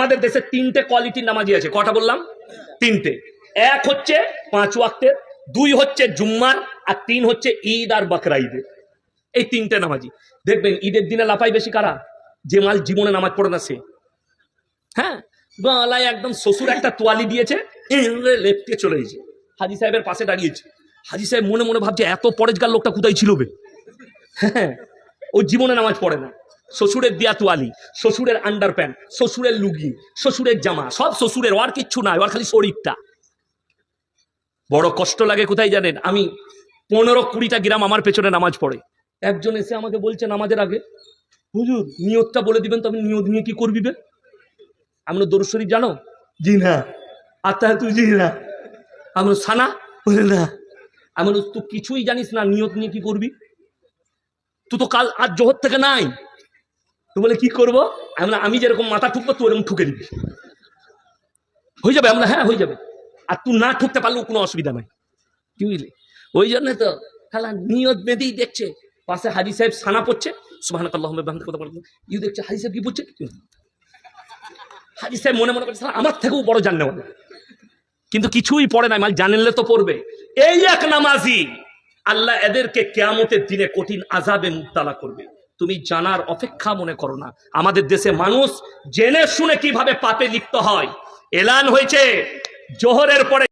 আমাদের দেশে তিনটে কোয়ালিটির নামাজি আছে। কটা বললাম? তিনটে। এক হচ্ছে 5 ওয়াক্তের, 2 হচ্ছে জুম্মার, আর 3 হচ্ছে ঈদ আর বকরা ঈদের। এই তিনটে নামাজি। দেখবেন ঈদের দিনে লাফাই বেশি কারা? যে মাল জীবনে নামাজ পড়ে না সে। হ্যাঁ, গলায় একদম শ্বশুর একটা তোয়ালি দিয়েছে, লেপটে চলে গেছে, হাজি সাহেবের পাশে দাঁড়িয়েছে। হাজি সাহেব মনে মনে ভাবছে এত পরেজগার লোকটা কোথায় ছিল বে। হ্যাঁ, ও জীবনে নামাজ পড়ে না। শ্বশুরের দেয়া তোয়ালি, শ্বশুরের আন্ডার প্যান্ট, শ্বশুরের লুঙ্গি, শ্বশুরের জামা, সব শ্বশুরের, ওর কিচ্ছু নাই, ওর খালি শরীরটা। বড় কষ্ট লাগে কোথায় জানেন? আমি 15-20টা গ্রাম আমার পেছনে নামাজ পড়ে, একজন এসে আমাকে বলছে নামাজের আগে, হুজুর নিয়তটা বলে দিবেন, তবে নিয়ত নিয়ে কি করবি বে? আমি দরুদ শরীফ জানো? জি না। আত্মা তুই জি না। আমি সানা বলে না। আমি তুই কিছুই জানিস না, নিয়ত নিয়ে কি করবি? তুই তো কাল আজ জোহর থেকে নাই। তুই বলে কি করবো? আমি যেরকম মাথা ঠুকবো তুই এরকম ঠুকে দিবি, হয়ে যাবে। আমরা হ্যাঁ হয়ে যাবে। আর তুই না ঠুকতে পারলেও কোনো অসুবিধা নাই, কি বুঝলি? ওই জন্য তো খালা নিয়ত বেঁধেই দেখছে, পাশে হাজি সাহেব সানা পড়ছে, সুবহানাকাল্লাহুম্মা ওয়া বিহামদিকা, কথা বলছে, ইউ দেখছে হাজি সাহেব কি পড়ছে। হাজি সাহেব মনে মনে করছে আমার থেকেও বড় জানেওয়ালা, কিন্তু কিছুই পড়ে নাই, মাল জানলে তো পড়বে। এই এক নামাজি, আল্লাহ এদেরকে কিয়ামতের দিনে কঠিন আযাবে মুবতালা করবে। তুমি জানার অপেক্ষা মনে করো না। আমাদের দেশে মানুষ জেনে শুনে কিভাবে পাপে লিপ্ত হয়। এলান হয়েছে জোহরের পরে